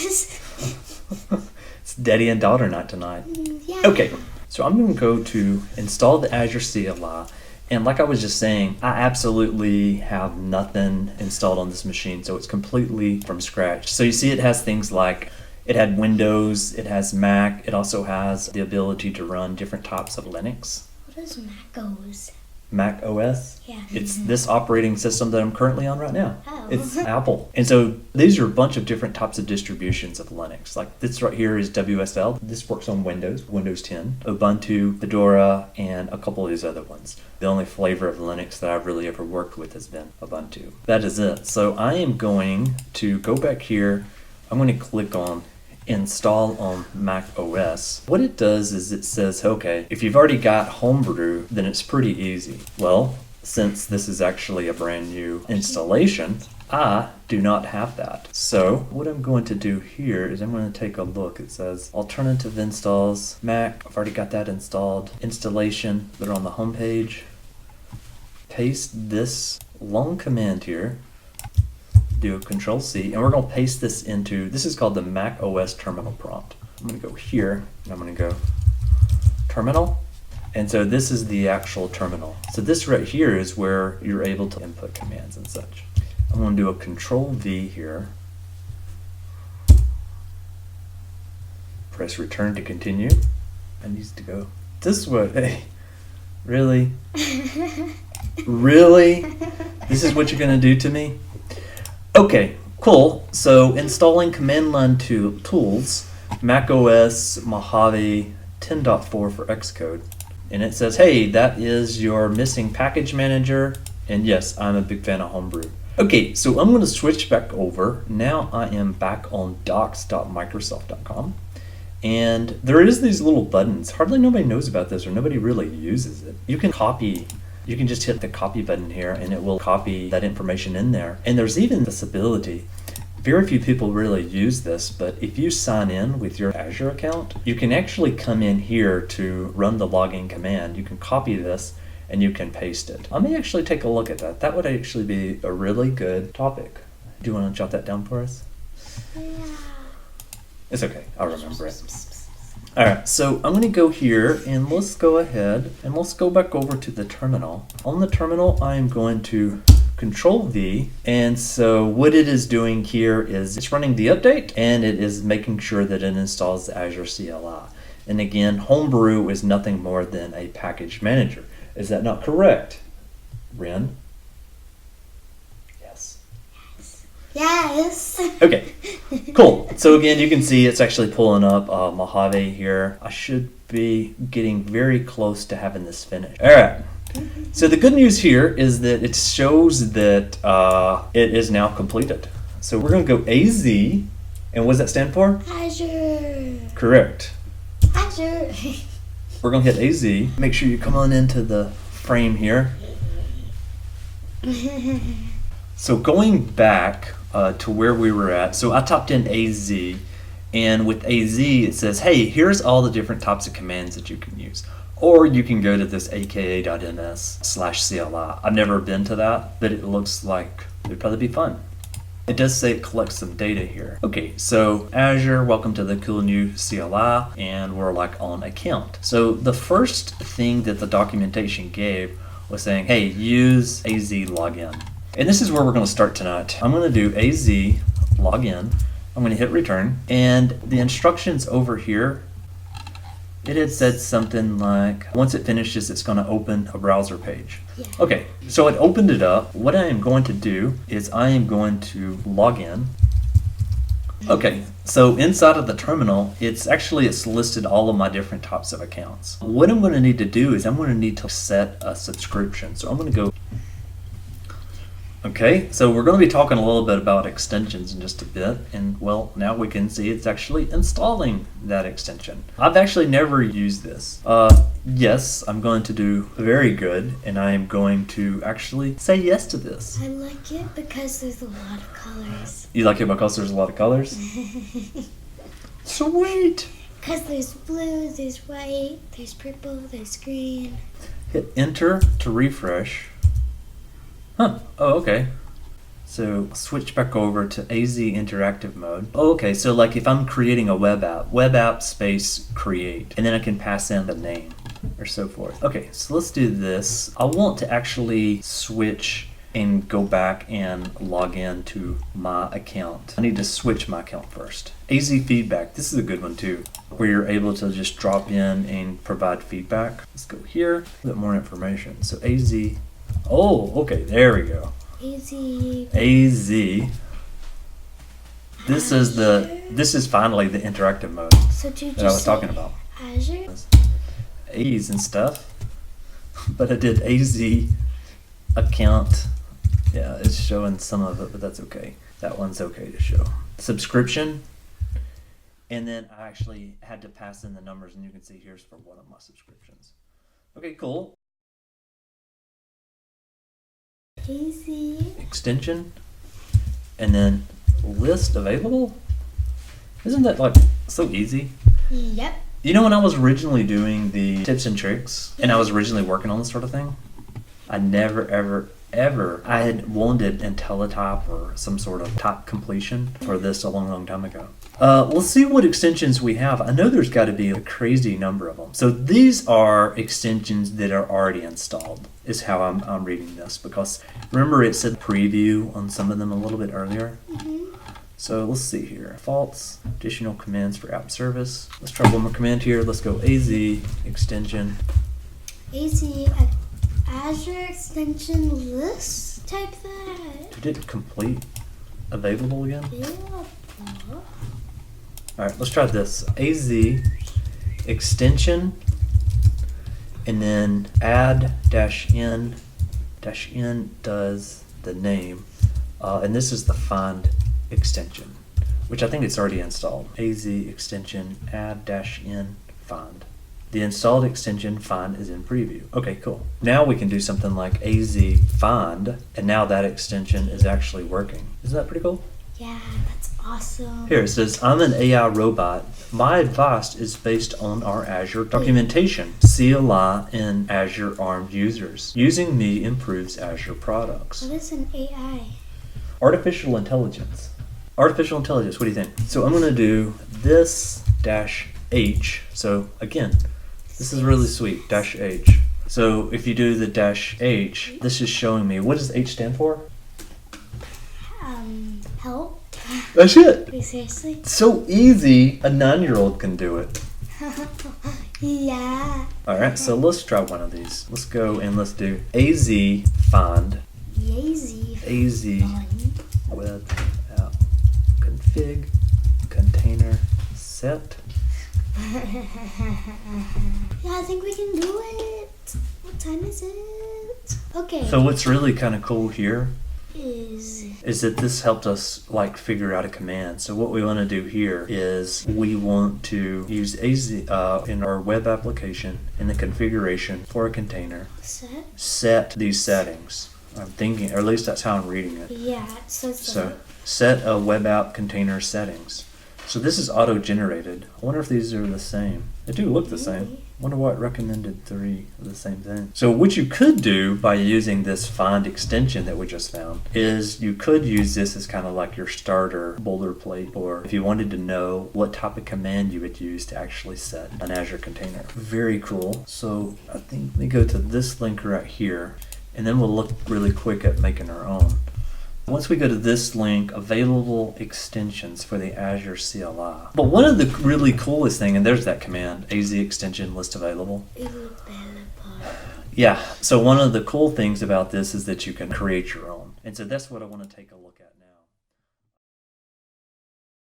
It's daddy and daughter night tonight. Yeah. Okay, so I'm going to go to install the Azure CLI. And like I was just saying, I absolutely have nothing installed on this machine, so it's completely from scratch. So you see it has things like, it had Windows, it has Mac, it also has the ability to run different types of Linux. What is macOS? Mac OS? Yeah. It's this operating system that I'm currently on right now. Oh. It's Apple. And so these are a bunch of different types of distributions of Linux. Like this right here is WSL. This works on Windows, Windows 10, Ubuntu, Fedora, and a couple of these other ones. The only flavor of Linux that I've really ever worked with has been Ubuntu. That is it. So I am going to go back here. I'm going to click on install on Mac OS. What it does is it says, okay, if you've already got Homebrew, then it's pretty easy. Well, since this is actually a brand new installation, I do not have that. So what I'm going to do here is I'm going to take a look. It says alternative installs, Mac, I've already got that installed. Installation, they're on the home page. Paste this long command here. Do a Control C, and we're going to paste this into, this is called the Mac OS terminal prompt. I'm going to go here, and I'm going to go terminal, and so this is the actual terminal. So this right here is where you're able to input commands and such. I'm going to do a Control V here. Press return to continue. I need to go this way. Hey, really? Really? This is what you're going to do to me? Okay, cool. So installing command line tools, macOS Mojave 10.4 for Xcode. And it says, hey, that is your missing package manager. And yes, I'm a big fan of Homebrew. Okay, so I'm going to switch back over. Now I am back on docs.microsoft.com. And there is these little buttons. Hardly nobody knows about this, or nobody really uses it. You can copy. You can just hit the copy button here and it will copy that information in there. And there's even this ability, very few people really use this, but if you sign in with your Azure account, you can actually come in here to run the login command. You can copy this and you can paste it. I may actually take a look at that. That would actually be a really good topic. Do you want to jot that down for us? Yeah. It's okay, I'll remember it. Alright, so I'm going to go here and let's go ahead and let's go back over to the terminal. On the terminal, I am going to Control V, and so what it is doing here is it's running the update and it is making sure that it installs the Azure CLI. And again, Homebrew is nothing more than a package manager. Is that not correct, Ren? Yes. Okay, cool. So again, you can see it's actually pulling up Mojave here. I should be getting very close to having this finished. All right. So the good news here is that it shows that it is now completed. So we're going to go AZ, and what does that stand for? Azure. Correct. Azure. We're going to hit AZ. Make sure you come on into the frame here. So going back to where we were at, so I typed in AZ, and with AZ it says, hey, here's all the different types of commands that you can use. Or you can go to this aka.ms/CLI. I've never been to that, but it looks like it'd probably be fun. It does say it collects some data here. Okay, so Azure, welcome to the cool new CLI, and we're like on account. So the first thing that the documentation gave was saying, hey, use AZ login. And this is where we're going to start tonight. I'm going to do AZ login. I'm going to hit return. And the instructions over here, it had said something like, once it finishes, it's going to open a browser page. Yeah. Okay, so it opened it up. What I am going to do is I am going to log in. Okay, so inside of the terminal, it's listed all of my different types of accounts. What I'm going to need to do is I'm going to need to set a subscription. So I'm going to go. Okay, so we're going to be talking a little bit about extensions in just a bit, and well, now we can see it's actually installing that extension. I've actually never used this. Yes, I'm going to do very good, and I am going to actually say yes to this. I like it because there's a lot of colors. You like it because there's a lot of colors? Sweet! Because there's blue, there's white, there's purple, there's green. Hit enter to refresh. Huh, oh, okay. So switch back over to AZ interactive mode. Oh, okay, so like if I'm creating a web app space create, and then I can pass in the name or so forth. Okay, so let's do this. I want to actually switch and go back and log in to my account. I need to switch my account first. AZ feedback, this is a good one too, where you're able to just drop in and provide feedback. Let's go here, a bit more information. So AZ, oh, okay, there we go. AZ. This is finally the interactive mode So did that you I was say talking about. Azure? A's and stuff, but I did AZ account. Yeah, it's showing some of it, but that's okay. That one's okay to show. Subscription, and then I actually had to pass in the numbers, and you can see here's for one of my subscriptions. Okay, cool. AZ. Extension, and then list available. Isn't that like so easy? Yep. You know, when I was originally doing the tips and tricks, and I was originally working on this sort of thing, I never ever I had wanted IntelliType or some sort of type completion for this a long time ago. Let's see what extensions we have. I know there's got to be a crazy number of them. So these are extensions that are already installed, is how I'm reading this, because remember it said preview on some of them a little bit earlier. So let's see here. Defaults, additional commands for app service. Let's try one more command here. Let's go AZ extension. AZ Azure extension list. Type that. Did it complete available again? Yeah. Alright, let's try this. AZ extension, and then add -n. -n does the name, and this is the find extension, which I think it's already installed. AZ extension add -n find. The installed extension find is in preview. Okay, cool. Now we can do something like AZ find, and now that extension is actually working. Isn't that pretty cool? Yeah, that's awesome. Here it says, I'm an AI robot. My advice is based on our Azure documentation, CLI and Azure ARM users. Using me improves Azure products. What is an AI? Artificial intelligence. Artificial intelligence, what do you think? So I'm going to do this -h. So again, this is really sweet, -h. So if you do the -h, this is showing me, what does H stand for? Help? That's it. Wait, seriously? It's so easy, a 9-year-old can do it. Yeah. Alright, so let's try one of these. Let's go and let's do AZ find. AZ web app config container set. Yeah, I think we can do it. What time is it? Okay. So what's really kind of cool here is that this helped us like figure out a command. So what we want to do here is we want to use AZ in our web application in the configuration for a container. Set these settings. I'm thinking, or at least that's how I'm reading it. Yeah, it says so set a web app container settings. So this is auto-generated. I wonder if these are the same. They do look the same. I wonder why it recommended 3 of the same thing. So what you could do by using this find extension that we just found is you could use this as kind of like your starter boilerplate, or if you wanted to know what type of command you would use to actually set an Azure container. Very cool. So I think we go to this link right here, and then we'll look really quick at making our own. Once we go to this link, available extensions for the Azure CLI. But one of the really coolest thing, and there's that command, AZ extension list available. Yeah, so one of the cool things about this is that you can create your own. And so that's what I want to take a look at.